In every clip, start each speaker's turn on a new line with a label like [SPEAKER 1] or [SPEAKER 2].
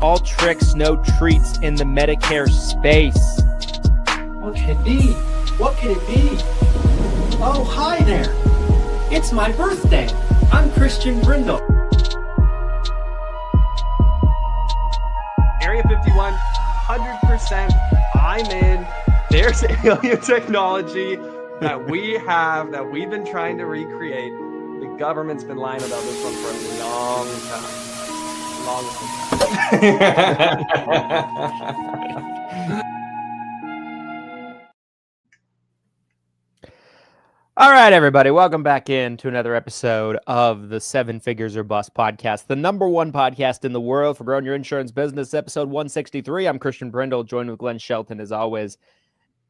[SPEAKER 1] All tricks, no treats in the Medicare space.
[SPEAKER 2] What can it be? What can it be? Oh, hi there. It's my birthday. I'm Christian Brindle.
[SPEAKER 3] Area 51, 100%. I'm in. There's alien technology that we have, that we've been trying to recreate. The government's been lying about this one for a long time.
[SPEAKER 1] All right, everybody. Welcome back in to another episode of the Seven Figures or Bust podcast, the number one podcast in the world for growing your insurance business, episode 163. I'm Christian Brindle, joined with Glenn Shelton as always.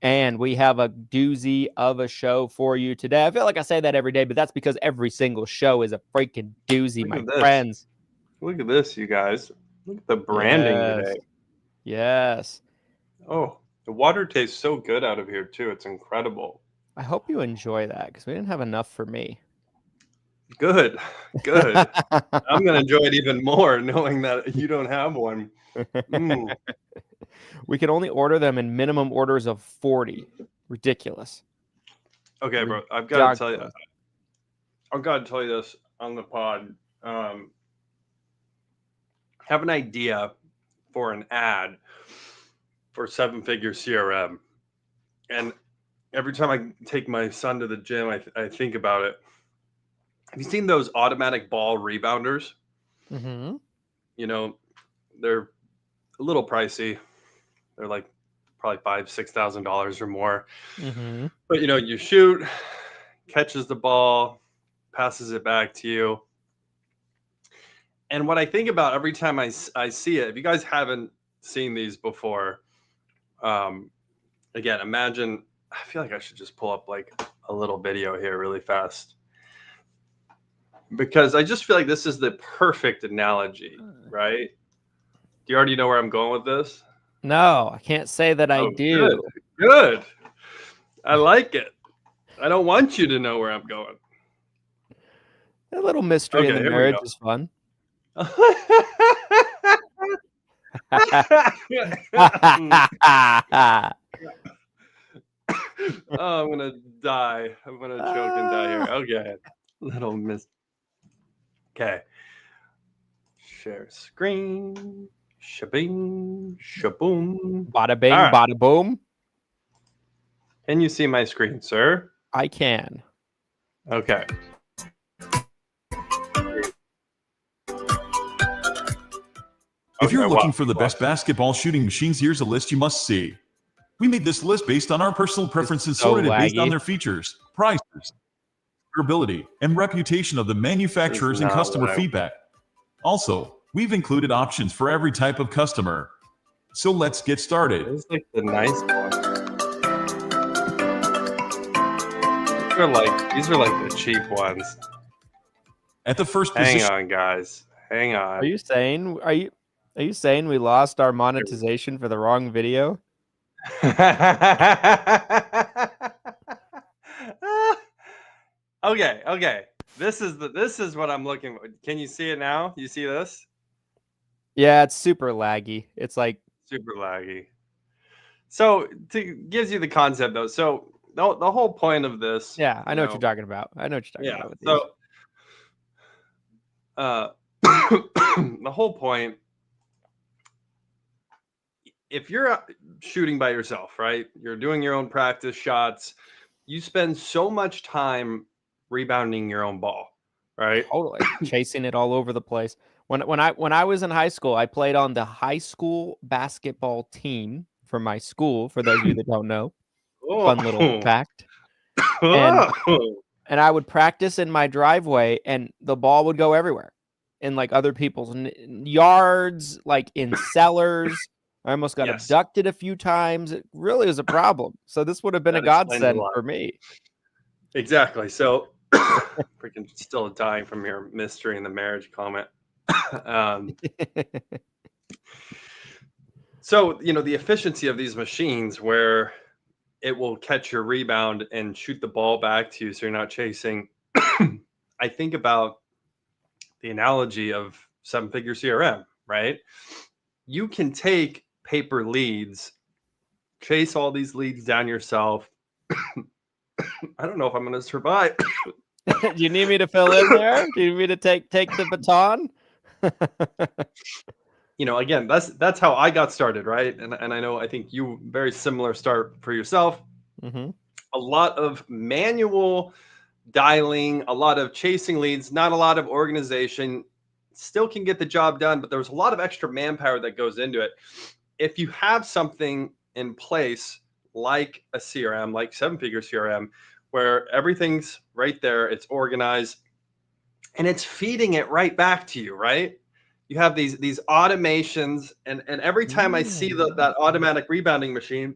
[SPEAKER 1] And we have a doozy of a show for you today. I feel like I say that every day, but that's because every single show is a freaking doozy, my friends.
[SPEAKER 3] Look at this, you guys. Look at the branding today.
[SPEAKER 1] Yes.
[SPEAKER 3] Oh, the water tastes so good out of here, too. It's incredible.
[SPEAKER 1] I hope you enjoy that because we didn't have enough for me.
[SPEAKER 3] Good. I'm going to enjoy it even more knowing that you don't have one.
[SPEAKER 1] We can only order them in minimum orders of 40. Ridiculous.
[SPEAKER 3] Okay, bro. I've got to tell you this on the pod. Have an idea for an ad for Seven Figure CRM. And every time I take my son to the gym, I think about it. Have you seen those automatic ball rebounders?
[SPEAKER 1] Mm-hmm.
[SPEAKER 3] You know, they're a little pricey. They're like probably $5,000-$6,000 or more.
[SPEAKER 1] Mm-hmm.
[SPEAKER 3] But, you know, you shoot, catches the ball, passes it back to you. And what I think about every time I see it, if you guys haven't seen these before, again, imagine, I feel like I should just pull up like a little video here really fast. Because I just feel like this is the perfect analogy, right? Do you already know where I'm going with this?
[SPEAKER 1] No, I can't say that I do.
[SPEAKER 3] Good. I like it. I don't want you to know where I'm going.
[SPEAKER 1] A little mystery in the marriage is fun.
[SPEAKER 3] Oh, I'm going to die. I'm going to choke and die here. Okay. Little miss. Okay. Share screen. Shabing. Shaboom.
[SPEAKER 1] Bada bing, right. Bada boom.
[SPEAKER 3] Can you see my screen, sir?
[SPEAKER 1] I can.
[SPEAKER 3] Okay.
[SPEAKER 4] If you're looking for the best basketball shooting machines, here's a list you must see. We made this list based on our personal preferences, sorted based on their features, prices, durability, and reputation of the manufacturers and customer feedback. Also, we've included options for every type of customer. So let's get started.
[SPEAKER 3] This is like the nice one. These are like the cheap ones.
[SPEAKER 4] At the first position.
[SPEAKER 3] Hang on, guys. Hang on.
[SPEAKER 1] Are you saying we lost our monetization for the wrong video?
[SPEAKER 3] Okay. This is what I'm looking for. Can you see it now? You see this?
[SPEAKER 1] Yeah, it's super laggy. It's like
[SPEAKER 3] super laggy. So gives you the concept though. So the whole point of this.
[SPEAKER 1] Yeah, I know what you're talking about.
[SPEAKER 3] So the whole point, if you're shooting by yourself, right? You're doing your own practice shots. You spend so much time rebounding your own ball, right?
[SPEAKER 1] Totally. Chasing it all over the place. When I was in high school, I played on the high school basketball team for my school, for those of you that don't know. Fun little fact. And I would practice in my driveway and the ball would go everywhere. In like other people's yards, like in cellars. I almost got abducted a few times. It really was a problem. So this would have been a godsend for me.
[SPEAKER 3] Exactly. So freaking still dying from your mystery in the marriage comment. So, you know, the efficiency of these machines where it will catch your rebound and shoot the ball back to you so you're not chasing. I think about the analogy of seven-figure CRM, right? you can take paper leads, chase all these leads down yourself. I don't know if I'm going to survive.
[SPEAKER 1] Do you need me to fill in there? Do you need me to take the baton?
[SPEAKER 3] Again, that's how I got started, right? And I think you very similar start for yourself.
[SPEAKER 1] Mm-hmm.
[SPEAKER 3] A lot of manual dialing, a lot of chasing leads, not a lot of organization. Still can get the job done, but there's a lot of extra manpower that goes into it. If you have something in place like a CRM, like 7-figure CRM, where everything's right there, it's organized, and it's feeding it right back to you, right? You have these automations, and every time I see that automatic rebounding machine,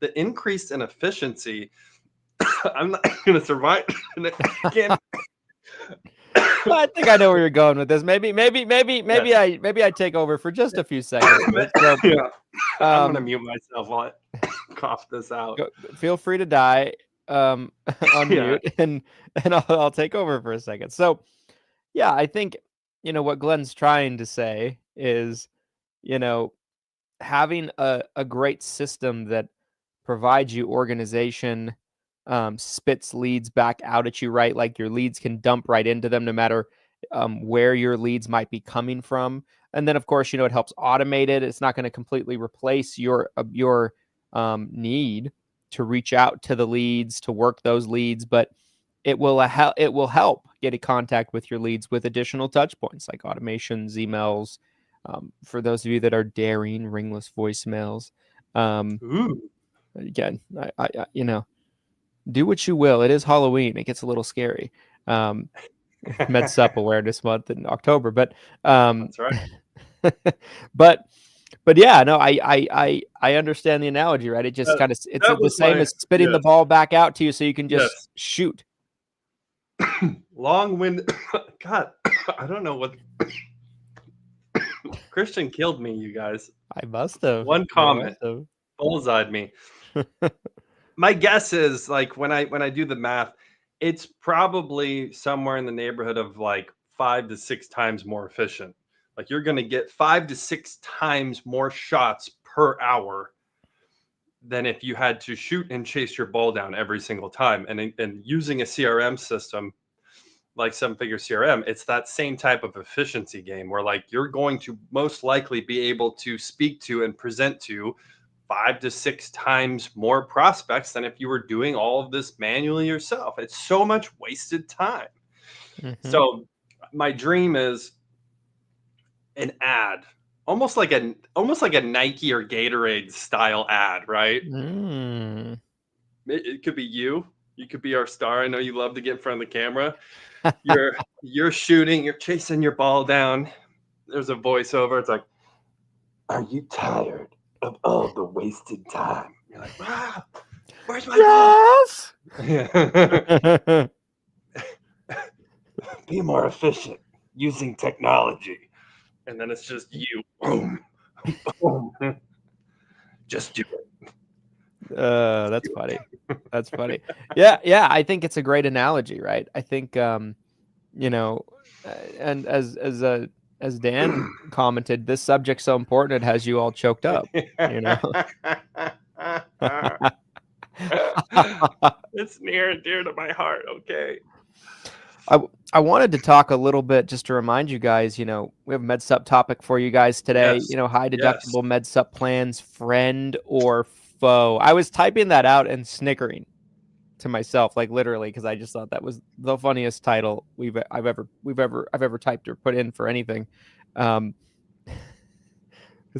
[SPEAKER 3] the increase in efficiency, I'm not going to survive.
[SPEAKER 1] I think I know where you're going with this. Maybe I take over for just a few seconds. So,
[SPEAKER 3] I'm gonna mute myself while I cough this out.
[SPEAKER 1] Feel free to die, unmute, and I'll take over for a second. So, yeah, I think what Glenn's trying to say is, having a great system that provides you organization, spits leads back out at you, right? Like your leads can dump right into them no matter where your leads might be coming from. And then, of course, it helps automate it. It's not going to completely replace your need to reach out to the leads, to work those leads, but it will help get in contact with your leads with additional touch points like automations, emails, for those of you that are daring, ringless voicemails. Again, I do what you will. It is Halloween. It gets a little scary. Med Supp Awareness Month in October, but
[SPEAKER 3] that's right.
[SPEAKER 1] but yeah, no, I understand the analogy, right? It just it's the same as spitting the ball back out to you, so you can just shoot.
[SPEAKER 3] Long-winded. God, I don't know what. Christian killed me, you guys.
[SPEAKER 1] I must have.
[SPEAKER 3] One comment bullseyed me. My guess is, like, when I do the math, it's probably somewhere in the neighborhood of like 5 to 6 times more efficient. Like, you're going to get 5 to 6 times more shots per hour than if you had to shoot and chase your ball down every single time. And using a CRM system like 7-figure CRM, it's that same type of efficiency game where, like, you're going to most likely be able to speak to and present to 5 to 6 times more prospects than if you were doing all of this manually yourself. It's so much wasted time. Mm-hmm. So my dream is an ad, almost like a Nike or Gatorade style ad, right? It could be you. You could be our star. I know you love to get in front of the camera. You're shooting, you're chasing your ball down. There's a voiceover. It's like, "Are you tired of all the wasted time?" You're like, "Wow, where's my ball?" Yeah. Be more efficient using technology. And then it's just you. Boom. Boom. Just do it.
[SPEAKER 1] That's funny. That's funny. Yeah. I think it's a great analogy, right? I think, and as Dan commented, this subject's so important it has you all choked up.
[SPEAKER 3] It's near and dear to my heart. Okay.
[SPEAKER 1] I wanted to talk a little bit just to remind you guys, we have a Med Supp topic for you guys today. Yes. High deductible Med Supp plans, friend or foe. I was typing that out and snickering to myself, like literally, because I just thought that was the funniest title I've ever typed or put in for anything. Because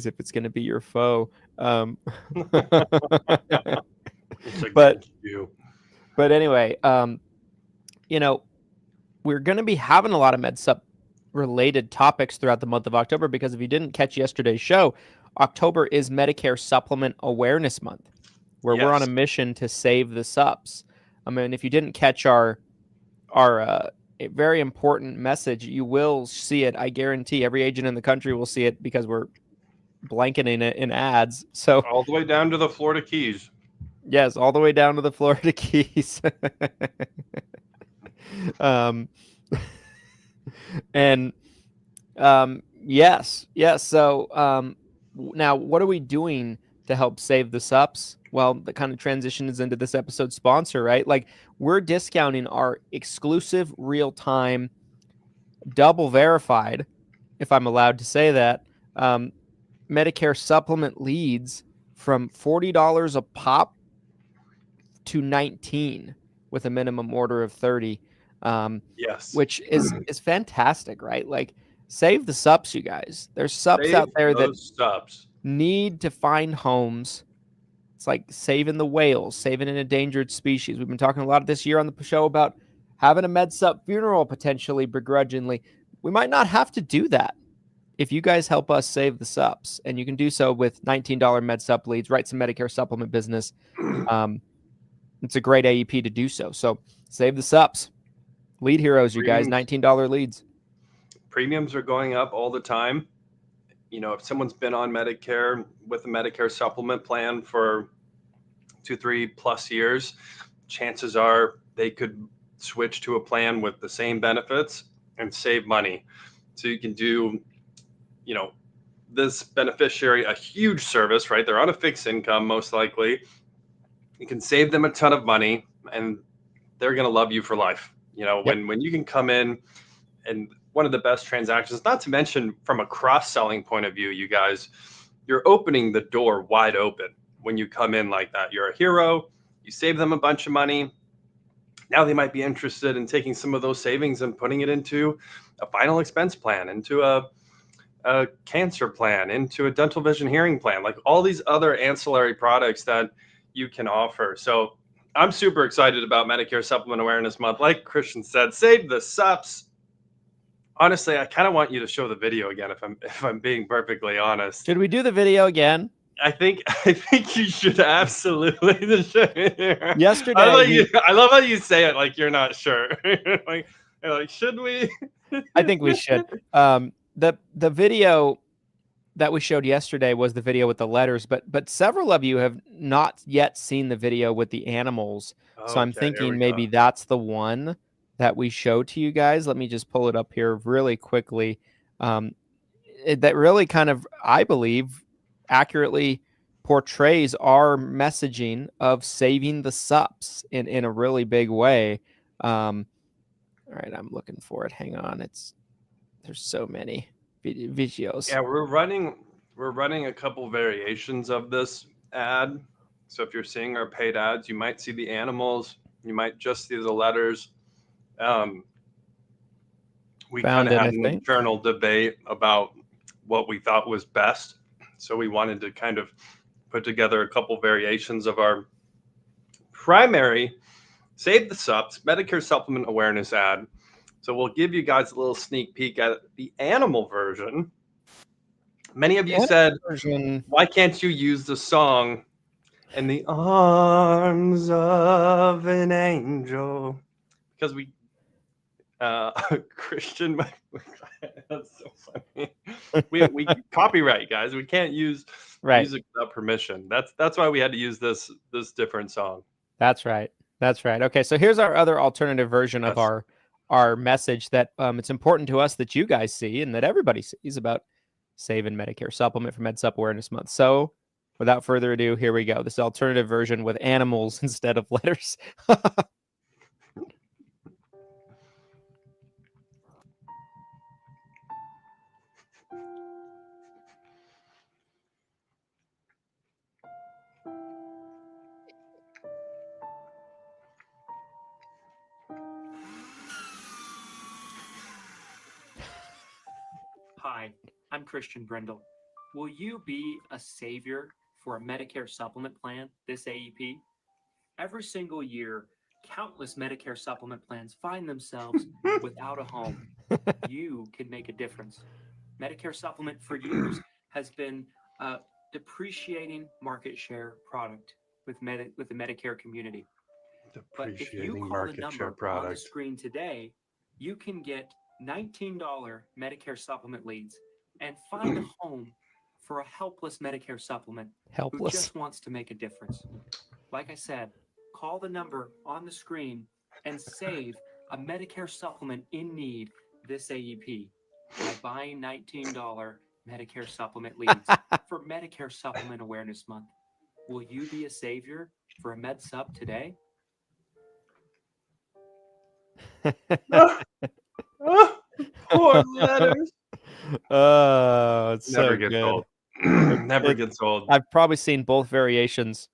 [SPEAKER 1] if it's going to be your foe, but anyway, we're going to be having a lot of Med Supp related topics throughout the month of October, because if you didn't catch yesterday's show, October is Medicare Supplement Awareness Month, where we're on a mission to save the Supps. I mean, if you didn't catch our very important message, you will see it. I guarantee every agent in the country will see it because we're blanketing it in ads. So
[SPEAKER 3] all the way down to the Florida Keys.
[SPEAKER 1] Yes, all the way down to the Florida Keys. Yes. So Now, what are we doing to help save the Supps? Well, the kind of transition is into this episode's sponsor, right? Like, we're discounting our exclusive real-time double verified, if I'm allowed to say that, Medicare supplement leads from $40 a pop to $19 with a minimum order of $30.
[SPEAKER 3] Yes.
[SPEAKER 1] Which is fantastic, right? Like, save the Supps, you guys. There's Supps
[SPEAKER 3] Save
[SPEAKER 1] out there that
[SPEAKER 3] those Supps.
[SPEAKER 1] need to find homes. It's like saving the whales, saving an endangered species. We've been talking a lot this year on the show about having a Med Supp funeral potentially begrudgingly. We might not have to do that if you guys help us save the Supps, and you can do so with $19 Med Supp leads. Write some Medicare supplement business. It's a great AEP to do so. So save the Supps. Lead heroes, you guys. $19 leads.
[SPEAKER 3] Premiums are going up all the time. You know, if someone's been on Medicare with a Medicare supplement plan for 2-3+ years, chances are they could switch to a plan with the same benefits and save money. So you can do, you know, this beneficiary a huge service, right? They're on a fixed income, most likely. You can save them a ton of money, and they're going to love you for life. You know, when you can come in, and one of the best transactions, not to mention from a cross-selling point of view, you guys, you're opening the door wide open when you come in like that. You're a hero. You save them a bunch of money. Now they might be interested in taking some of those savings and putting it into a final expense plan, into a cancer plan, into a dental vision hearing plan, like all these other ancillary products that you can offer. So I'm super excited about Medicare Supplement Awareness Month. Like Christian said, save the Supps. Honestly, I kind of want you to show the video again, if I'm being perfectly honest.
[SPEAKER 1] Should we do the video again?
[SPEAKER 3] I think you should absolutely.
[SPEAKER 1] Yesterday,
[SPEAKER 3] I love how you say it like you're not sure. like, should we?
[SPEAKER 1] I think we should. The video that we showed yesterday was the video with the letters, but several of you have not yet seen the video with the animals. So I'm thinking maybe that's the one that we show to you guys. Let me just pull it up here really quickly. That really kind of, I believe, accurately portrays our messaging of saving the Supps in a really big way. All right, I'm looking for it. Hang on. There's so many videos.
[SPEAKER 3] Yeah, we're running a couple variations of this ad. So if you're seeing our paid ads, you might see the animals, you might just see the letters. We kind of had an internal debate about what we thought was best. So we wanted to kind of put together a couple variations of our primary Save the Supps Medicare Supplement Awareness ad. So we'll give you guys a little sneak peek at the animal version. Many of you said, why can't you use the song "In the Arms of an Angel"? Because we Christian, that's so funny. We copyright, guys. We can't use music without permission. That's why we had to use this different song.
[SPEAKER 1] That's right. Okay, so here's our other alternative version of our message that it's important to us that you guys see and that everybody sees about saving Medicare supplement for Med Supp Awareness Month. So without further ado, here we go. This alternative version with animals instead of letters.
[SPEAKER 2] Hi, I'm Christian Brindle. Will you be a savior for a Medicare supplement plan this AEP? Every single year, countless Medicare supplement plans find themselves without a home. You can make a difference. Medicare supplement for years has been a depreciating market share product with the Medicare community. But if you call the number on the screen today, you can get $19 Medicare supplement leads and find a home for a helpless Medicare supplement who just wants to make a difference. Like I said, call the number on the screen and save a Medicare supplement in need this AEP by buying $19 Medicare Supplement leads for Medicare Supplement Awareness Month. Will you be a savior for a Med Supp today?
[SPEAKER 3] Poor letters.
[SPEAKER 1] Oh, it's
[SPEAKER 3] Never
[SPEAKER 1] so
[SPEAKER 3] gets
[SPEAKER 1] good.
[SPEAKER 3] old. Never gets old.
[SPEAKER 1] I've probably seen both variations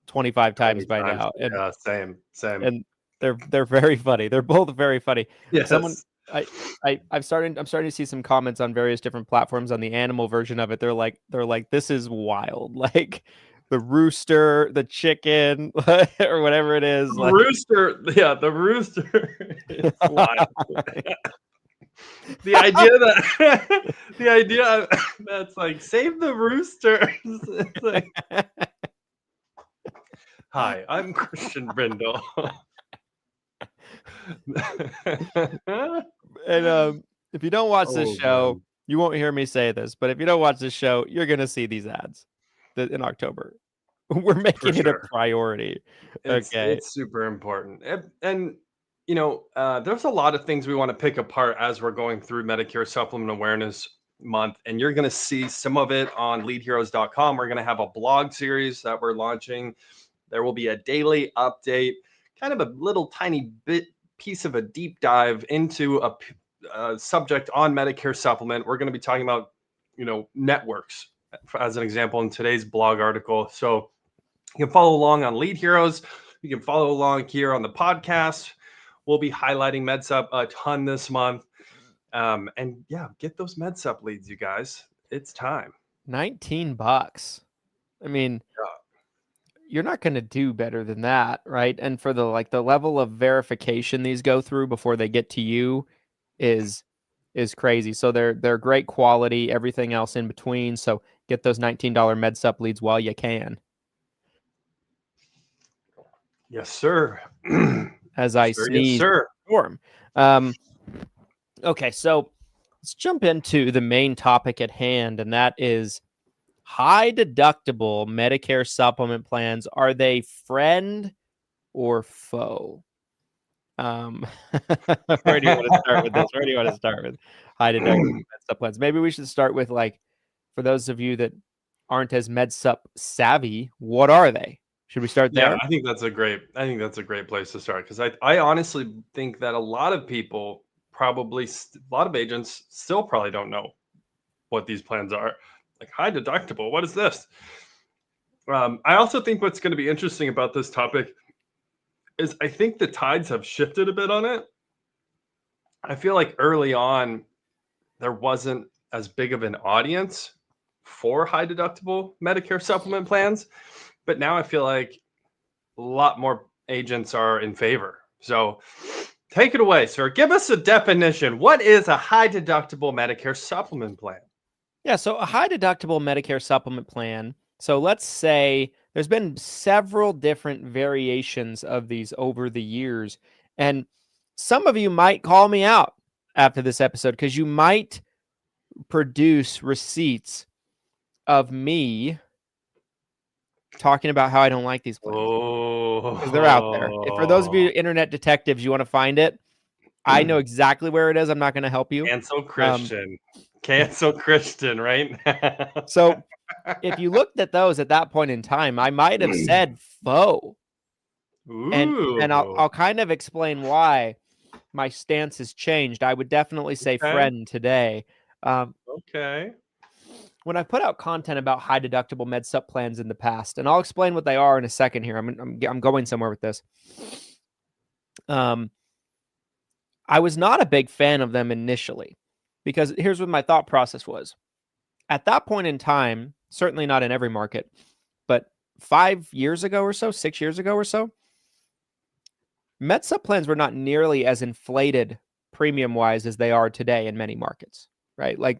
[SPEAKER 1] 25 times by now. And,
[SPEAKER 3] yeah, same.
[SPEAKER 1] And they're very funny. They're both very funny.
[SPEAKER 3] Yes.
[SPEAKER 1] I'm starting to see some comments on various different platforms on the animal version of it. They're like, this is wild. Like the rooster, the chicken, or whatever it is.
[SPEAKER 3] The rooster. Yeah, the rooster is wild. The idea that's like save the roosters. It's like, hi, I'm Christian Brindle.
[SPEAKER 1] And if you don't watch this show, man, you won't hear me say this, but if you don't watch this show, you're gonna see these ads in October. We're making it a priority.
[SPEAKER 3] It's super important. And you know, there's a lot of things we want to pick apart as we're going through Medicare Supplement Awareness Month, and you're going to see some of it on leadheroes.com. We're going to have a blog series that we're launching. There will be a daily update, kind of a little tiny piece of a deep dive into a subject on Medicare Supplement. We're going to be talking about, you know, networks as an example in today's blog article. So you can follow along on Lead Heroes. You can follow along here on the podcast. We'll be highlighting Med Supp a ton this month. And yeah, get those Med Supp leads, you guys. It's time.
[SPEAKER 1] $19. I mean, you're not going to do better than that, right? And for the level of verification these go through before they get to you is crazy. So they're great quality, everything else in between. So get those $19 Med Supp leads while you can.
[SPEAKER 3] Yes, sir.
[SPEAKER 1] As I sneeze. Yes, sir. Storm. Okay, so let's jump into the main topic at hand, and that is high deductible Medicare supplement plans. Are they friend or foe? Where do you want to start with this? Where do you want to start with high deductible Med Supp plans? Maybe we should start with, like, for those of you that aren't as Med Supp savvy, what are they? Should we start there?
[SPEAKER 3] Yeah, I think that's a great place to start, because I honestly think that a lot of people, probably a lot of agents, still probably don't know what these plans are. Like, high deductible, what is this? I also think what's going to be interesting about this topic is I think the tides have shifted a bit on it. I feel like early on there wasn't as big of an audience for high deductible Medicare supplement plans. But now I feel like a lot more agents are in favor. So take it away, sir. Give us a definition. What is a high deductible Medicare supplement plan?
[SPEAKER 1] Yeah, so a high deductible Medicare supplement plan. So let's say there's been several different variations of these over the years. And some of you might call me out after this episode because you might produce receipts of me talking about how I don't like these plans. Because they're out there. For those of you internet detectives, you want to find it, I know exactly where it is. I'm not going to help you.
[SPEAKER 3] Cancel Christian. Cancel Christian, right?
[SPEAKER 1] So if you looked at those at that point in time, I might have said foe. And I'll kind of explain why my stance has changed. I would definitely say friend today.
[SPEAKER 3] Okay.
[SPEAKER 1] When I put out content about high deductible Med Supp plans in the past, and I'll explain what they are in a second here. I'm going somewhere with this. I was not a big fan of them initially, because here's what my thought process was. At that point in time, certainly not in every market, but 5 years ago or so, 6 years ago or so, Med Supp plans were not nearly as inflated premium-wise as they are today in many markets, right? Like,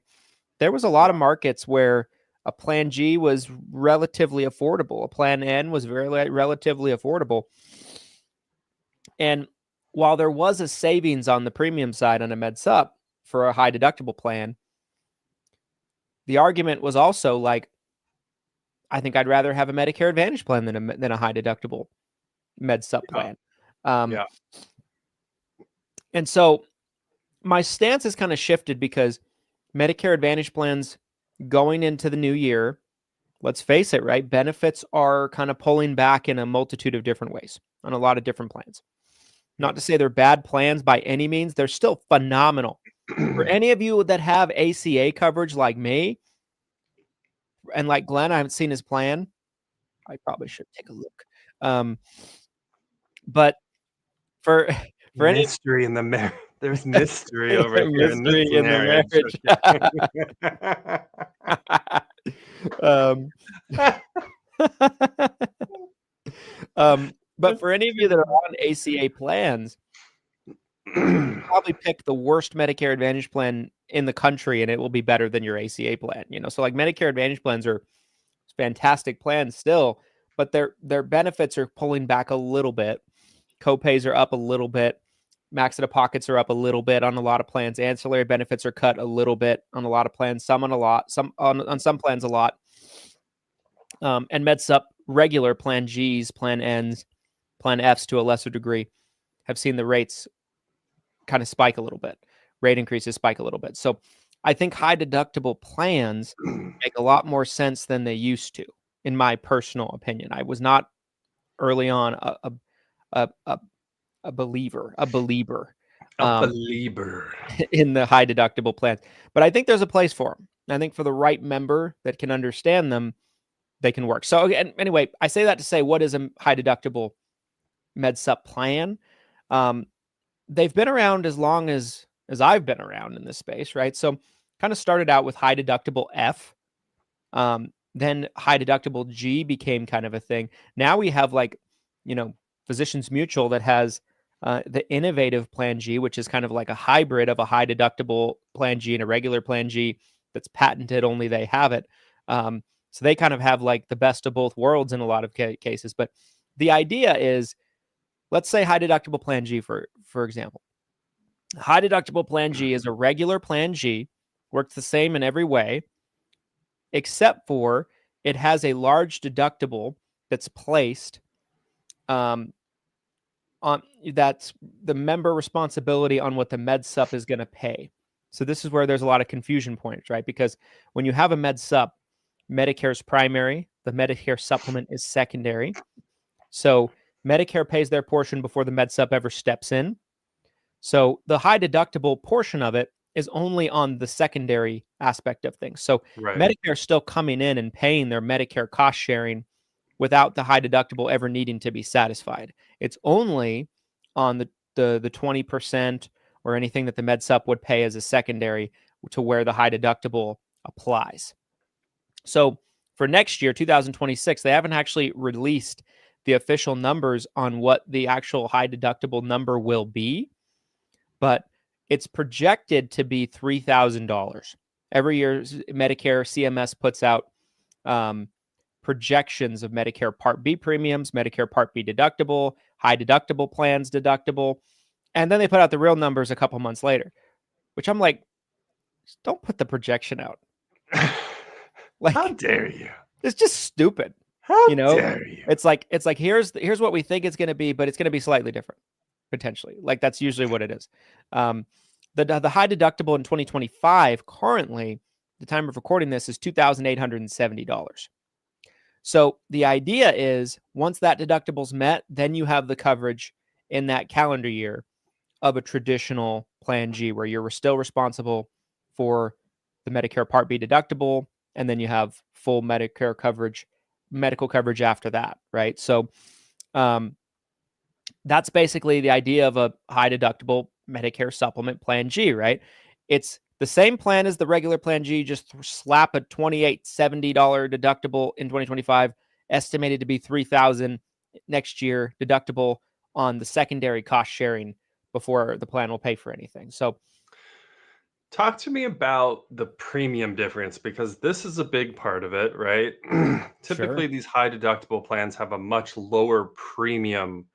[SPEAKER 1] there was a lot of markets where a Plan G was relatively affordable. A Plan N was relatively affordable. And while there was a savings on the premium side on a Med Supp for a high deductible plan, the argument was also like, I think I'd rather have a Medicare Advantage plan than a high deductible Med Supp plan. And so my stance has kind of shifted because Medicare Advantage plans, going into the new year, let's face it, right? Benefits are kind of pulling back in a multitude of different ways on a lot of different plans. Not to say they're bad plans by any means. They're still phenomenal. For any of you that have ACA coverage like me, and like Glenn, I haven't seen his plan. I probably should take a look. But for
[SPEAKER 3] mystery in the marriage. There's mystery over here in this marriage.
[SPEAKER 1] But for any of you that are on ACA plans, you probably pick the worst Medicare Advantage plan in the country, and it will be better than your ACA plan. So like Medicare Advantage plans are fantastic plans still, but their benefits are pulling back a little bit. Copays are up a little bit. Max out-of-pockets are up a little bit on a lot of plans. Ancillary benefits are cut a little bit on a lot of plans. Some on a lot. Some on some plans a lot. And Med Supp regular plan Gs, plan Ns, plan Fs to a lesser degree have seen the rates kind of spike a little bit. Rate increases spike a little bit. So I think high deductible plans make a lot more sense than they used to, in my personal opinion. I was not early on a believer in the high deductible plans, but I think there's a place for them. I think for the right member that can understand them, they can work. So anyway, I say that to say, what is a high deductible Med Supp plan? They've been around as long as I've been around in this space, right? So kind of started out with high deductible F. Then high deductible G became kind of a thing. Now we have Physicians Mutual that has the innovative plan G, which is kind of like a hybrid of a high deductible plan G and a regular plan G that's patented, only they have it. So they kind of have like the best of both worlds in a lot of cases. But the idea is, let's say high deductible plan G, for example. High deductible plan G is a regular plan G, works the same in every way, except for it has a large deductible that's placed on that's the member responsibility on what the Med Supp is going to pay. So this is where there's a lot of confusion points, right? Because when you have a Med Supp, Medicare's primary, the Medicare supplement is secondary. So Medicare pays their portion before the Med Supp ever steps in. So the high deductible portion of it is only on the secondary aspect of things. So Medicare is still coming in and paying their Medicare cost sharing without the high deductible ever needing to be satisfied. It's only on the 20% or anything that the Med Supp would pay as a secondary to where the high deductible applies. So for next year, 2026, they haven't actually released the official numbers on what the actual high deductible number will be, but it's projected to be $3,000. Every year, Medicare CMS puts out projections of Medicare Part B premiums, Medicare Part B deductible, high deductible plans deductible, and then they put out the real numbers a couple months later, which I'm like, don't put the projection out. Like,
[SPEAKER 3] how dare you? It's
[SPEAKER 1] just stupid.
[SPEAKER 3] How dare you?
[SPEAKER 1] It's like here's what we think it's going to be, but it's going to be slightly different potentially. Like that's usually what it is. The high deductible in 2025 currently, the time of recording this, is $2,870. So the idea is once that deductible's met, then you have the coverage in that calendar year of a traditional Plan G, where you're still responsible for the Medicare Part B deductible, and then you have full Medicare coverage, medical coverage after that, right? So that's basically the idea of a high deductible Medicare supplement Plan G, right? It's the same plan as the regular Plan G, just slap a $2,870 deductible in 2025, estimated to be $3,000 next year deductible on the secondary cost sharing before the plan will pay for anything. So
[SPEAKER 3] talk to me about the premium difference, because this is a big part of it, right? Typically, these high deductible plans have a much lower premium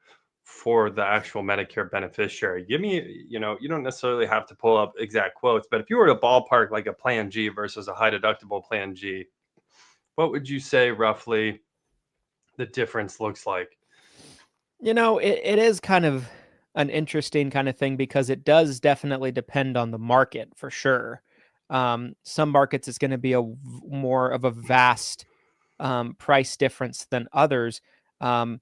[SPEAKER 3] for the actual Medicare beneficiary. Give me, you don't necessarily have to pull up exact quotes, but if you were to ballpark like a Plan G versus a high deductible Plan G, what would you say roughly the difference looks like?
[SPEAKER 1] It is kind of an interesting kind of thing, because it does definitely depend on the market for sure. Some markets it's going to be more of a vast price difference than others. I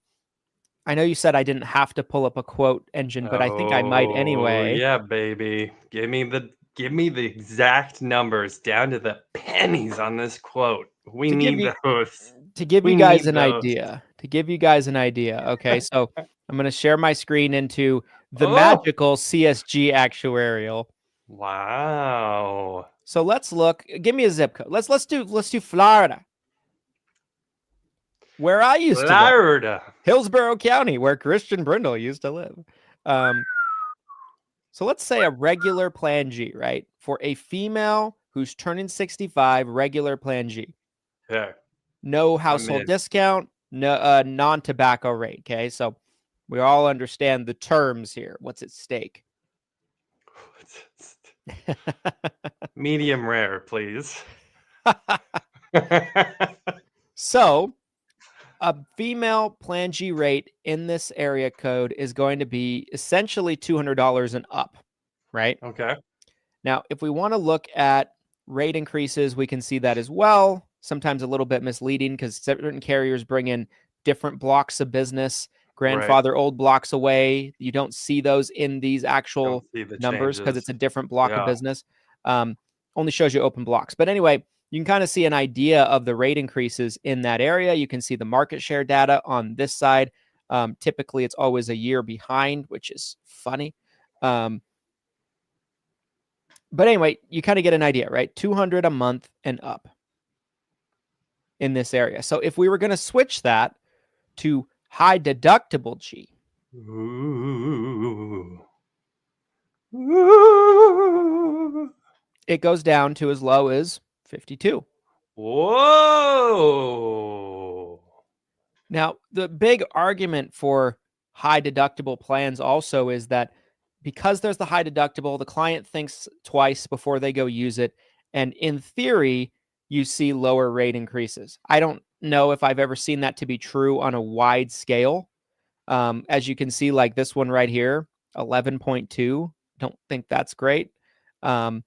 [SPEAKER 1] know you said I didn't have to pull up a quote engine, but I think I might anyway.
[SPEAKER 3] Yeah, baby. Give me the exact numbers down to the pennies on this quote. We need those.
[SPEAKER 1] To give you guys an idea. Okay, so I'm going to share my screen into the magical CSG actuarial.
[SPEAKER 3] Wow.
[SPEAKER 1] So let's look. Give me a zip code. Let's do Florida. Where I used to live. Hillsborough County, where Christian Brindle used to live. So let's say a regular Plan G, right? For a female who's turning 65, regular Plan G.
[SPEAKER 3] Yeah.
[SPEAKER 1] No household discount, no non-tobacco rate, okay? So we all understand the terms here. What's at stake?
[SPEAKER 3] Medium rare, please.
[SPEAKER 1] So a female Plan G rate in this area code is going to be essentially $200 and up, right?
[SPEAKER 3] Okay.
[SPEAKER 1] Now, if we want to look at rate increases, we can see that as well. Sometimes a little bit misleading because certain carriers bring in different blocks of business, grandfather old blocks away. You don't see those in these actual numbers because it's a different block of business. Only shows you open blocks. But anyway, you can kind of see an idea of the rate increases in that area. You can see the market share data on this side. Typically, it's always a year behind, which is funny. But anyway, you kind of get an idea, right? $200 a month and up in this area. So if we were going to switch that to high deductible G, it goes down to as low as 52.
[SPEAKER 3] Whoa.
[SPEAKER 1] Now, the big argument for high deductible plans also is that because there's the high deductible, the client thinks twice before they go use it. And in theory, you see lower rate increases. I don't know if I've ever seen that to be true on a wide scale. As you can see, like this one right here, 11.2. Don't think that's great. And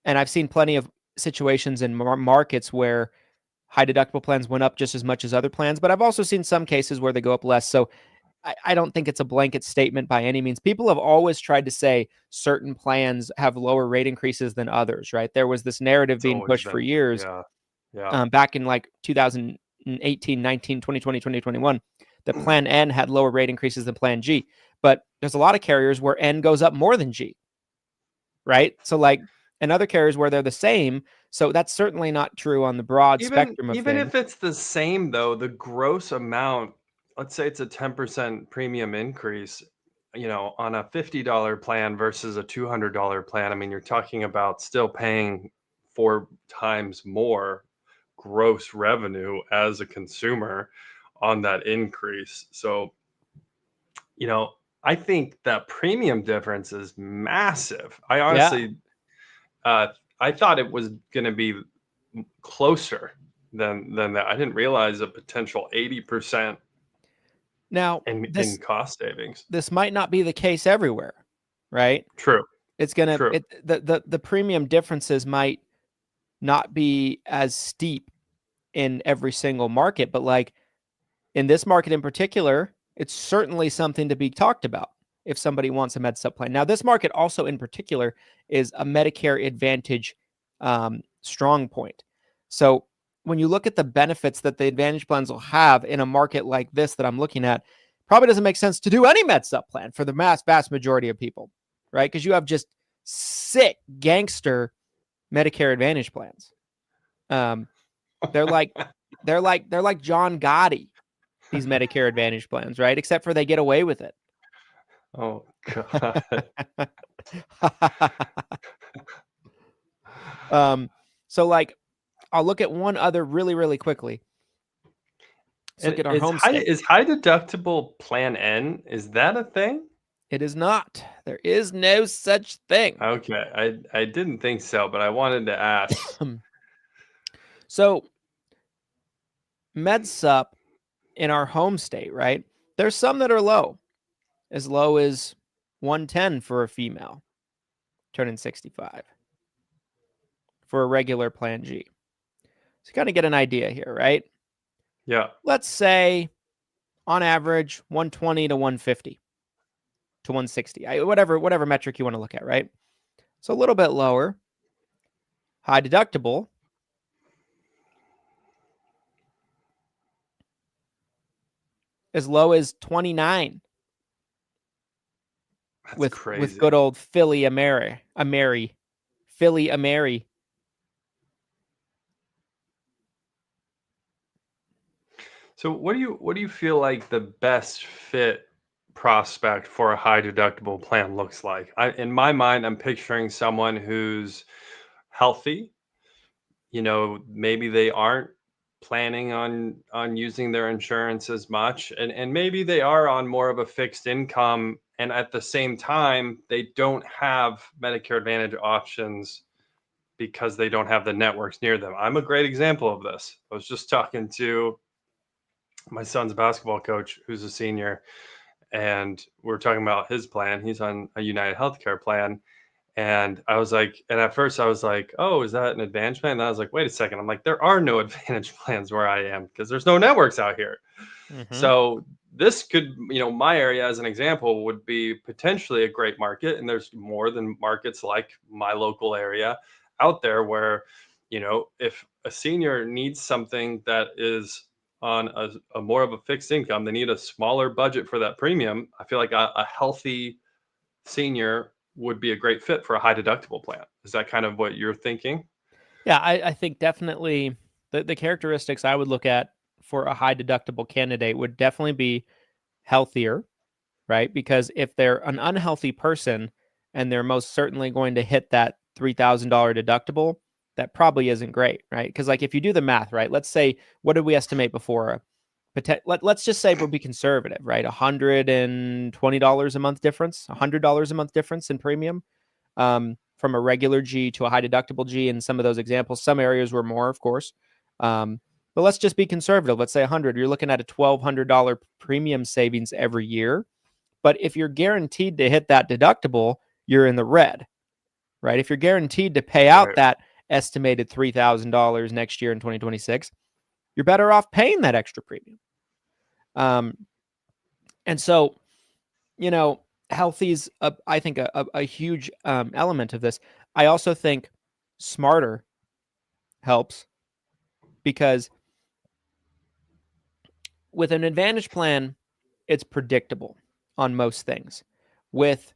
[SPEAKER 1] I've seen plenty of situations in markets where high deductible plans went up just as much as other plans, but I've also seen some cases where they go up less. So I don't think it's a blanket statement by any means. People have always tried to say certain plans have lower rate increases than others, right? There was this narrative being pushed for years. Back in like 2018, 19, 2020, 2021, that Plan N had lower rate increases than Plan G. But there's a lot of carriers where N goes up more than G, right? So like, and other carriers where they're the same. So that's certainly not true on the broad spectrum of
[SPEAKER 3] even
[SPEAKER 1] things.
[SPEAKER 3] If it's the same, though, the gross amount, let's say it's a 10% premium increase, on a $50 plan versus a $200 plan. I mean, you're talking about still paying 4 times more gross revenue as a consumer on that increase. So, I think that premium difference is massive. I honestly, I thought it was going to be closer than that. I didn't realize a potential 80%
[SPEAKER 1] now
[SPEAKER 3] in cost savings.
[SPEAKER 1] This might not be the case everywhere, right?
[SPEAKER 3] True.
[SPEAKER 1] It's going to, the premium differences might not be as steep in every single market, but like in this market in particular, it's certainly something to be talked about if somebody wants a Med Supp plan. Now, this market also in particular is a Medicare Advantage strong point. So when you look at the benefits that the Advantage plans will have in a market like this that I'm looking at, probably doesn't make sense to do any Med Supp plan for the vast majority of people, right? Because you have just sick gangster Medicare Advantage plans. They're like John Gotti, these Medicare Advantage plans, right? Except for they get away with it.
[SPEAKER 3] Oh God.
[SPEAKER 1] So like, I'll look at one other really, really quickly. Let's look at our home state.
[SPEAKER 3] Is high deductible Plan N? Is that a thing?
[SPEAKER 1] It is not. There is no such thing.
[SPEAKER 3] Okay, I didn't think so, but I wanted to ask.
[SPEAKER 1] So, Med Supp in our home state, right? There's some that are low as $110 for a female turning 65. for a regular Plan G. So you kind of get an idea here, right?
[SPEAKER 3] Yeah.
[SPEAKER 1] Let's say on average 120 to 150 to 160, whatever metric you want to look at, right? So a little bit lower. High deductible. As low as 29.
[SPEAKER 3] That's crazy.
[SPEAKER 1] With good old Philly Ameri. Philly Ameri.
[SPEAKER 3] So what do you feel like the best fit prospect for a high deductible plan looks like? In my mind, I'm picturing someone who's healthy. Maybe they aren't planning on using their insurance as much, and maybe they are on more of a fixed income, and at the same time they don't have Medicare Advantage options because they don't have the networks near them. I'm a great example of this. I was just talking to my son's basketball coach who's a senior, and we're talking about his plan. He's on a United Healthcare plan. And I was like, and at first I was like, oh, is that an Advantage plan? And I was like, wait a second. I'm like, there are no Advantage plans where I am because there's no networks out here.
[SPEAKER 1] Mm-hmm.
[SPEAKER 3] So this could, my area as an example would be potentially a great market. And there's more than markets like my local area out there where, if a senior needs something that is on a more of a fixed income, they need a smaller budget for that premium. I feel like a healthy senior would be a great fit for a high deductible plan. Is that kind of what you're thinking?
[SPEAKER 1] Yeah, I think definitely the characteristics I would look at for a high deductible candidate would definitely be healthier, right? Because if they're an unhealthy person and they're most certainly going to hit that $3,000 deductible, that probably isn't great, right? Because like if you do the math, right? Let's say, what did we estimate before? Let's just say we'll be conservative, right? $120 a month difference, $100 a month difference in premium from a regular G to a high deductible G. In some of those examples, some areas were more, of course. But let's just be conservative. Let's say 100. You're looking at a $1,200 premium savings every year. But if you're guaranteed to hit that deductible, you're in the red, right? If you're guaranteed to pay out that estimated $3,000 next year in 2026, you're better off paying that extra premium. And so, healthy's, I think, a huge element of this. I also think smarter helps because with an Advantage plan, it's predictable on most things. With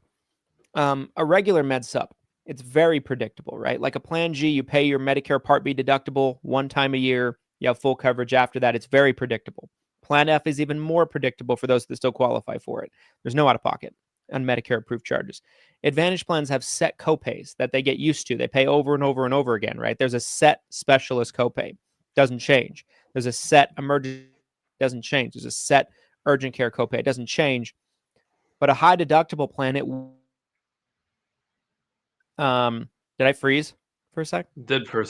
[SPEAKER 1] a regular Med Supp, it's very predictable, right? Like a Plan G, you pay your Medicare Part B deductible one time a year. You have full coverage after that. It's very predictable. Plan F is even more predictable for those that still qualify for it. There's no out-of-pocket on Medicare approved charges. Advantage plans have set copays that they get used to. They pay over and over and over again, right? There's a set specialist copay. Doesn't change. There's a set emergency. Doesn't change. There's a set urgent care copay. It doesn't change. But a high deductible plan, did I freeze for a sec?
[SPEAKER 3] You did for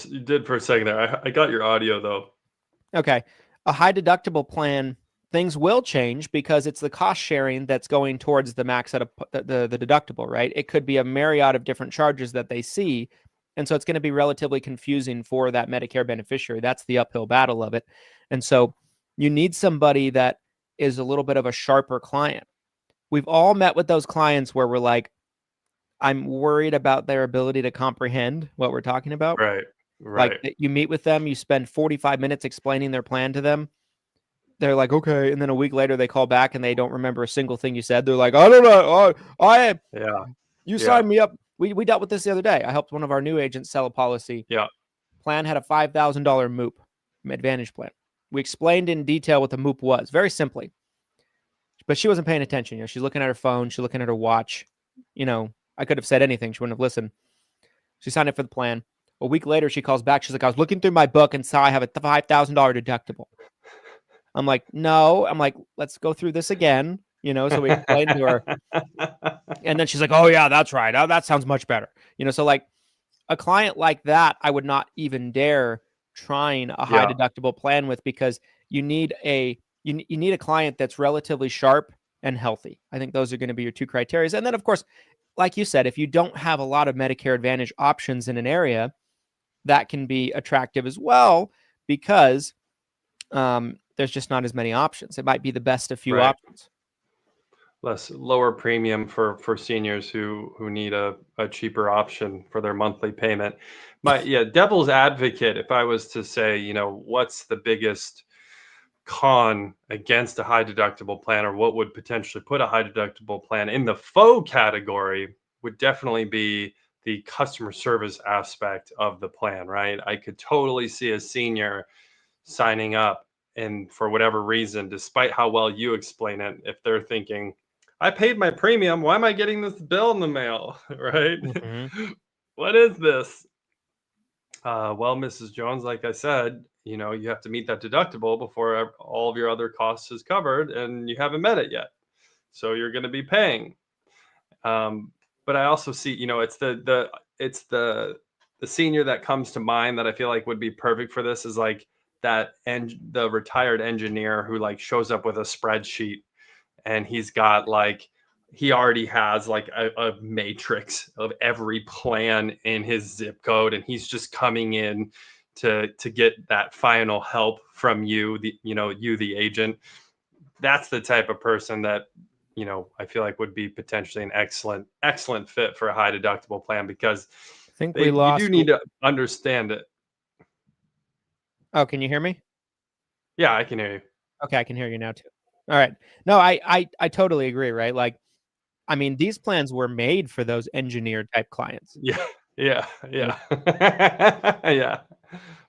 [SPEAKER 3] a second there. I got your audio though.
[SPEAKER 1] Okay. A high deductible plan, things will change because it's the cost sharing that's going towards the max at the deductible, right? It could be a myriad of different charges that they see. And so it's going to be relatively confusing for that Medicare beneficiary. That's the uphill battle of it. And so you need somebody that is a little bit of a sharper client. We've all met with those clients where we're like, I'm worried about their ability to comprehend what we're talking about.
[SPEAKER 3] Right.
[SPEAKER 1] Like you meet with them, you spend 45 minutes explaining their plan to them. They're like, okay. And then a week later they call back and they don't remember a single thing you said. They're like, I don't know. You signed me up. We dealt with this the other day. I helped one of our new agents sell a policy.
[SPEAKER 3] Yeah.
[SPEAKER 1] Plan had a $5,000 MOOP Advantage plan. We explained in detail what the MOOP was, very simply. But she wasn't paying attention. She's looking at her phone. She's looking at her watch. I could have said anything. She wouldn't have listened. She signed up for the plan. A week later, she calls back. She's like, I was looking through my book and saw I have a $5,000 deductible. I'm like, no. I'm like, let's go through this again. So we explained to her. And then she's like, oh, yeah, that's right. Oh, that sounds much better. So like a client like that, I would not even dare trying a high deductible plan with because you need a client that's relatively sharp and healthy. I think those are going to be your two criteria. And then, of course, like you said, if you don't have a lot of Medicare Advantage options in an area, that can be attractive as well, because there's just not as many options. It might be the best of few options.
[SPEAKER 3] Lower premium for seniors who need a cheaper option for their monthly payment. Devil's advocate, if I was to say, what's the biggest con against a high deductible plan, or what would potentially put a high deductible plan in the faux category, would definitely be the customer service aspect of the plan, right? I could totally see a senior signing up, and for whatever reason, despite how well you explain it, if they're thinking, I paid my premium, why am I getting this bill in the mail? Right?
[SPEAKER 1] Mm-hmm.
[SPEAKER 3] What is this? Well, Mrs. Jones, like I said, you have to meet that deductible before all of your other costs is covered, and you haven't met it yet. So you're going to be paying. But I also see, it's the senior that comes to mind that I feel like would be perfect for this, is like the retired engineer who like shows up with a spreadsheet, and he's got like, he already has like a matrix of every plan in his zip code, and he's just coming in to get that final help from you, the agent. That's the type of person that, I feel like would be potentially an excellent fit for a high deductible plan, because
[SPEAKER 1] I think
[SPEAKER 3] you do need to understand it.
[SPEAKER 1] Oh, can you hear me?
[SPEAKER 3] Yeah, I can hear you.
[SPEAKER 1] Okay, I can hear you now too. All right. No, I totally agree, right? Like, I mean, these plans were made for those engineer type clients.
[SPEAKER 3] Yeah, yeah,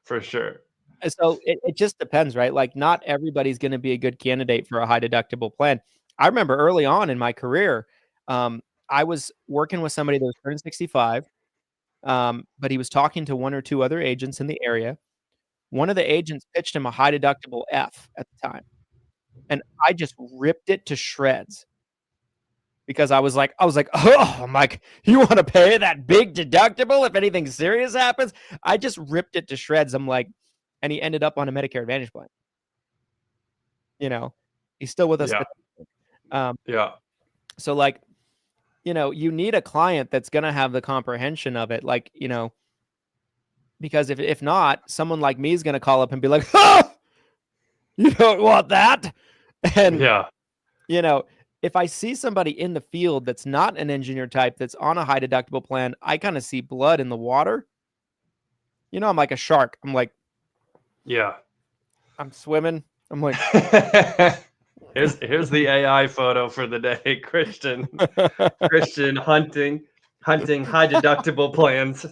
[SPEAKER 3] for sure.
[SPEAKER 1] So it just depends, right? Like, not everybody's going to be a good candidate for a high deductible plan. I remember early on in my career, I was working with somebody that was turning 65, but he was talking to one or two other agents in the area. One of the agents pitched him a high deductible F at the time, and I just ripped it to shreds. Because I was like, oh, I'm like, you want to pay that big deductible if anything serious happens? I just ripped it to shreds. I'm like, and he ended up on a Medicare Advantage plan. He's still with us.
[SPEAKER 3] Yeah.
[SPEAKER 1] So like, you need a client that's going to have the comprehension of it. Like, because if not, someone like me is going to call up and be like, oh, you don't want that. And, if I see somebody in the field that's not an engineer type, that's on a high deductible plan, I kind of see blood in the water. I'm like a shark. I'm like, I'm swimming. I'm like,
[SPEAKER 3] here's the AI photo for the day, Christian hunting high deductible plans.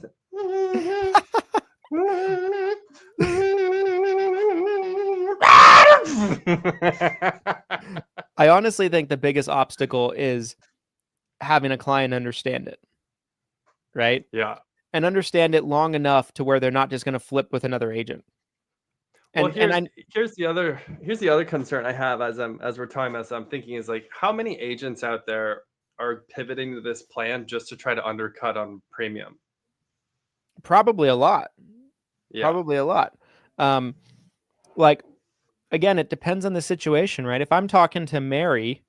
[SPEAKER 1] I honestly think the biggest obstacle is having a client understand it, right?
[SPEAKER 3] Yeah.
[SPEAKER 1] And understand it long enough to where they're not just going to flip with another agent.
[SPEAKER 3] And here's the other concern I have as we're talking about, I'm thinking is like, how many agents out there are pivoting to this plan just to try to undercut on premium?
[SPEAKER 1] Probably a lot.
[SPEAKER 3] Yeah.
[SPEAKER 1] Probably a lot. Like, again, it depends on the situation, right? If I'm talking to Mary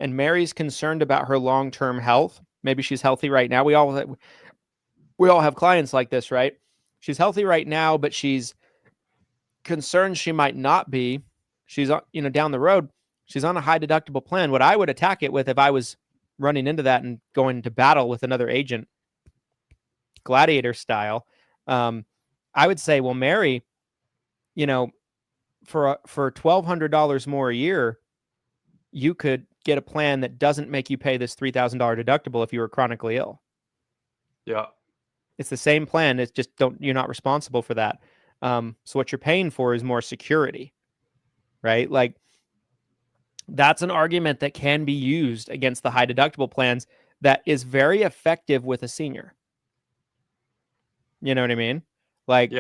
[SPEAKER 1] and Mary's concerned about her long-term health, maybe she's healthy right now. We all have clients like this, right? She's healthy right now, but she's concerned she might not be. She's down the road, she's on a high deductible plan. What I would attack it with, if I was running into that and going to battle with another agent, gladiator style, I would say, well, Mary, for $1,200 more a year, you could get a plan that doesn't make you pay this $3,000 deductible if you were chronically ill.
[SPEAKER 3] Yeah.
[SPEAKER 1] It's the same plan. It's just you're not responsible for that. So what you're paying for is more security, right? Like, that's an argument that can be used against the high deductible plans that is very effective with a senior. You know what I mean? Like,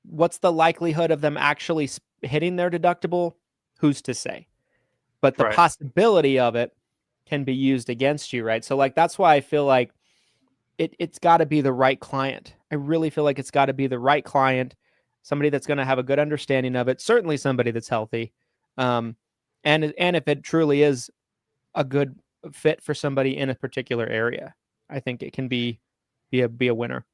[SPEAKER 1] what's the likelihood of them actually hitting their deductible? Who's to say? But the possibility of it can be used against you, right? So like, that's why I feel like it's got to be the right client. I really feel like it's got to be the right client, somebody that's going to have a good understanding of it, certainly somebody that's healthy. And if it truly is a good fit for somebody in a particular area, I think it can be a winner.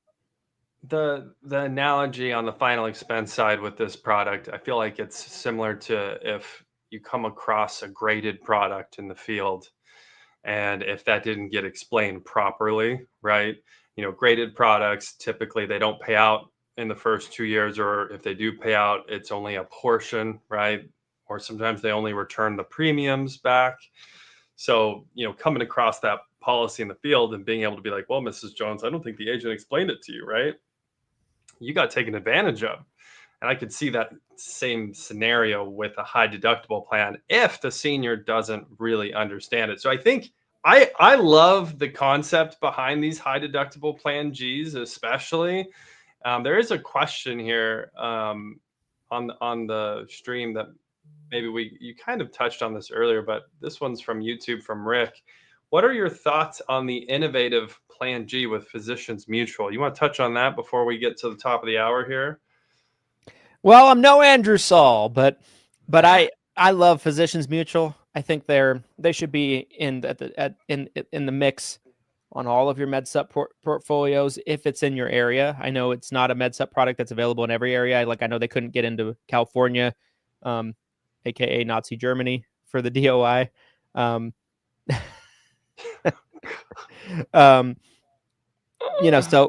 [SPEAKER 3] the analogy on the final expense side with this product, I feel like it's similar to if you come across a graded product in the field, and if that didn't get explained properly, right? Graded products, typically they don't pay out in the first 2 years, or if they do pay out, it's only a portion, right? Or sometimes they only return the premiums back. So, coming across that policy in the field and being able to be like, well, Mrs. Jones, I don't think the agent explained it to you, right? You got taken advantage of. And I could see that same scenario with a high deductible plan if the senior doesn't really understand it. So I think I love the concept behind these high deductible plan Gs, especially. There is a question here on the stream that maybe you kind of touched on this earlier, but this one's from YouTube from Rick. What are your thoughts on the innovative Plan G with Physicians Mutual? You want to touch on that before we get to the top of the hour here?
[SPEAKER 1] Well, I'm no Andrew Saul, but I love Physicians Mutual. I think they should be in the mix on all of your Med Supp portfolios if it's in your area. I know it's not a Med Supp product that's available in every area. I know they couldn't get into California, aka Nazi Germany, for the DOI.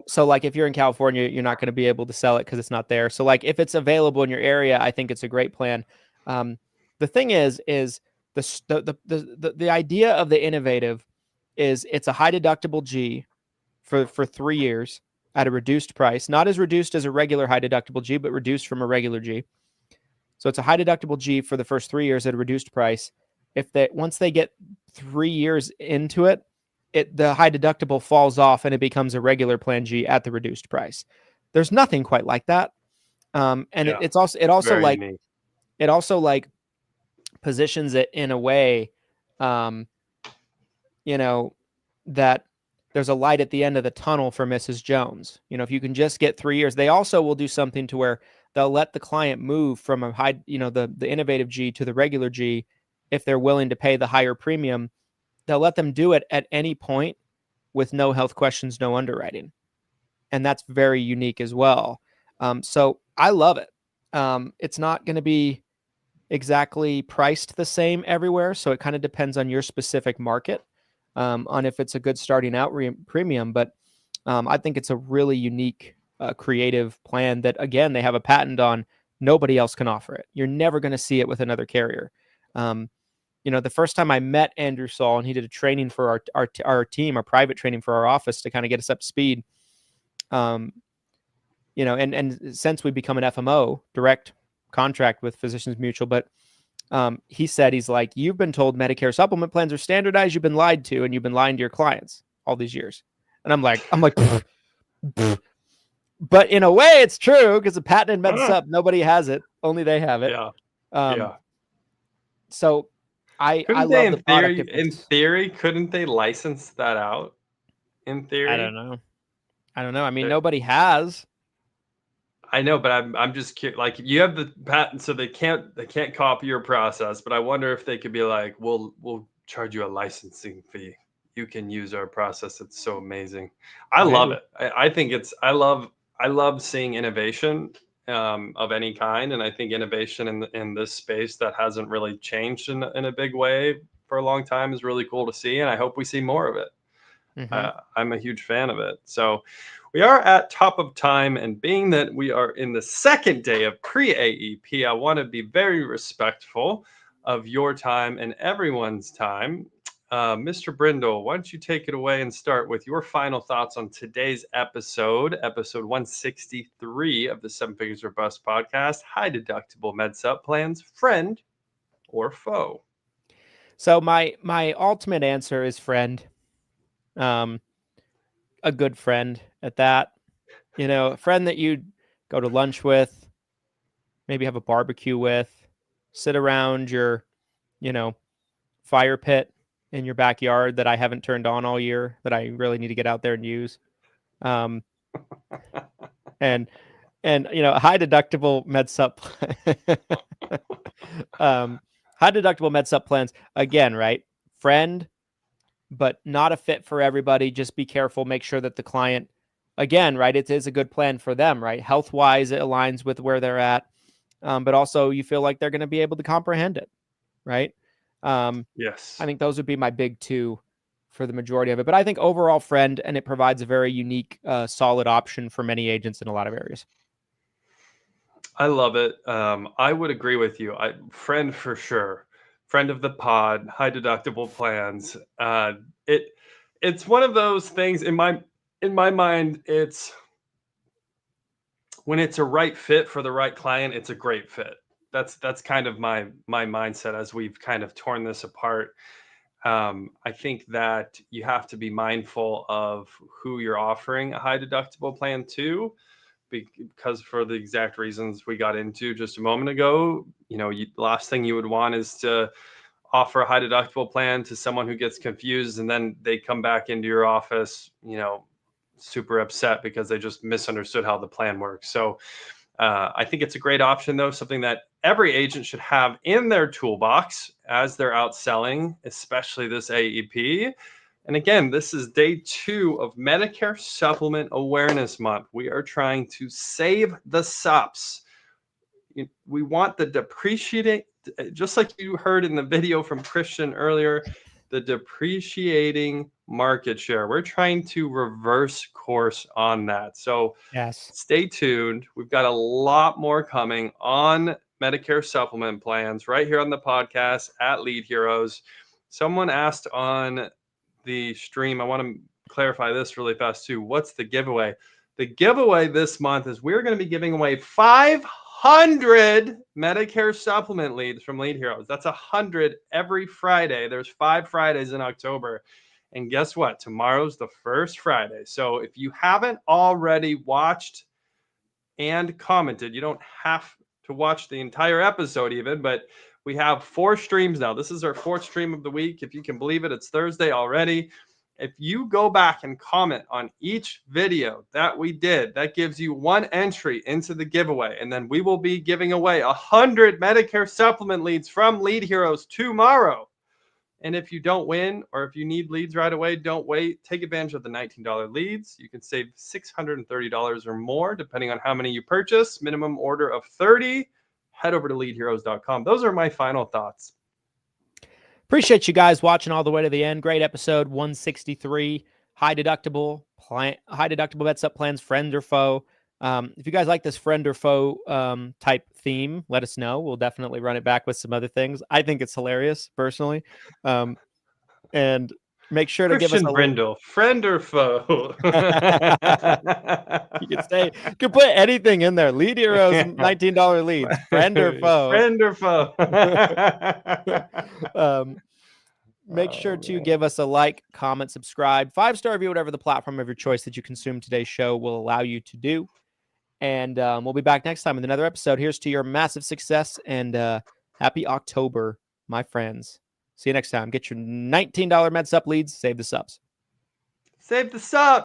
[SPEAKER 1] So like if you're in California, you're not going to be able to sell it because it's not there. So like if it's available in your area, I think it's a great plan. The thing is the idea of the innovative is it's a high deductible G for 3 years at a reduced price, not as reduced as a regular high deductible G, but reduced from a regular G. So it's a high deductible G for the first 3 years at a reduced price. Once they get 3 years into it, the high deductible falls off and it becomes a regular plan G at the reduced price. There's nothing quite like that. It also like positions it in a way, that there's a light at the end of the tunnel for Mrs. Jones. If you can just get 3 years, they also will do something to where they'll let the client move from a high, the innovative G to the regular G. If they're willing to pay the higher premium, they'll let them do it at any point with no health questions, no underwriting. And that's very unique as well. So I love it. It's not going to be exactly priced the same everywhere. So it kind of depends on your specific market, on if it's a good starting out premium. But I think it's a really unique, creative plan that, again, they have a patent on. Nobody else can offer it. You're never going to see it with another carrier. The first time I met Andrew Saul and he did a training for our team, our private training for our office to kind of get us up to speed. And since we've become an FMO, direct contract with Physicians Mutual, but he said, he's like, you've been told Medicare supplement plans are standardized. You've been lied to, and you've been lying to your clients all these years. And I'm like, but in a way it's true because the patent in Med Supp, nobody has it. Only they have it.
[SPEAKER 3] Yeah.
[SPEAKER 1] So I love the product.
[SPEAKER 3] In theory, couldn't they license that out? In theory,
[SPEAKER 1] I don't know. I mean, nobody has.
[SPEAKER 3] I know, but I'm just curious. Like, you have the patent, so they can't copy your process. But I wonder if they could be like, we'll charge you a licensing fee. You can use our process. It's so amazing. I love it. I think I love seeing innovation of any kind, and I think innovation in this space that hasn't really changed in a big way for a long time is really cool to see, and I hope we see more of it. Mm-hmm. I'm a huge fan of it. So we are at top of time, and being that we are in the second day of pre-AEP, I want to be very respectful of your time and everyone's time. Mr. Brindle, why don't you take it away and start with your final thoughts on today's episode 163 of the 7 Figures or Bust podcast, high deductible Med Supp plans, friend or foe?
[SPEAKER 1] So my ultimate answer is friend. A good friend at that, a friend that you'd go to lunch with, maybe have a barbecue with, sit around your, fire pit in your backyard that I haven't turned on all year, that I really need to get out there and use. And high deductible Med Supp, high deductible Med Supp plans, again, right? Friend, but not a fit for everybody. Just be careful. Make sure that the client again, right, it is a good plan for them, right? Health-wise, it aligns with where they're at, but also you feel like they're going to be able to comprehend it, right?
[SPEAKER 3] Yes.
[SPEAKER 1] I think those would be my big two for the majority of it. But I think overall friend, and it provides a very unique, solid option for many agents in a lot of areas.
[SPEAKER 3] I love it. I would agree with you. Friend for sure. Friend of the pod, high deductible plans. It's one of those things in my mind. It's when it's a right fit for the right client, it's a great fit. That's kind of my mindset as we've kind of torn this apart. I think that you have to be mindful of who you're offering a high deductible plan to, because for the exact reasons we got into just a moment ago, the last thing you would want is to offer a high deductible plan to someone who gets confused and then they come back into your office, super upset because they just misunderstood how the plan works. So I think it's a great option, though, something that every agent should have in their toolbox as they're out selling, especially this AEP. And again, this is day 2 of Medicare Supplement Awareness Month. We are trying to save the Supps. We want the depreciating, just like you heard in the video from Christian earlier, the depreciating market share. We're trying to reverse course on that. So
[SPEAKER 1] yes,
[SPEAKER 3] stay tuned. We've got a lot more coming on Medicare supplement plans right here on the podcast at Lead Heroes. Someone asked on the stream, I want to clarify this really fast too. What's the giveaway? The giveaway this month is we're going to be giving away 500 Medicare supplement leads from Lead Heroes. That's 100 every Friday. There's 5 Fridays in October. And guess what? Tomorrow's the first Friday. So if you haven't already watched and commented, you don't have to watch the entire episode even, but we have 4 streams now. This is our 4th stream of the week. If you can believe it, it's Thursday already. If you go back and comment on each video that we did, that gives you 1 entry into the giveaway. And then we will be giving away 100 Medicare supplement leads from Lead Heroes tomorrow. And if you don't win, or if you need leads right away, don't wait. Take advantage of the $19 leads. You can save $630 or more, depending on how many you purchase. Minimum order of 30. Head over to leadheroes.com. Those are my final thoughts.
[SPEAKER 1] Appreciate you guys watching all the way to the end. Great episode 163. High deductible Med Supp plans, friend or foe. If you guys like this friend or foe type theme, let us know. We'll definitely run it back with some other things. I think it's hilarious, personally. And make sure to
[SPEAKER 3] Christian
[SPEAKER 1] give us a
[SPEAKER 3] Brindle, friend or foe.
[SPEAKER 1] You could put anything in there. Lead Heroes, $19 leads. Friend or foe.
[SPEAKER 3] Friend or foe.
[SPEAKER 1] Make sure to give us a like, comment, subscribe, 5-star review, whatever the platform of your choice that you consume today's show will allow you to do. And we'll be back next time with another episode. Here's to your massive success and happy October, my friends. See you next time. Get your $19 Med Supp leads. Save the Supps.
[SPEAKER 3] Save the Supps.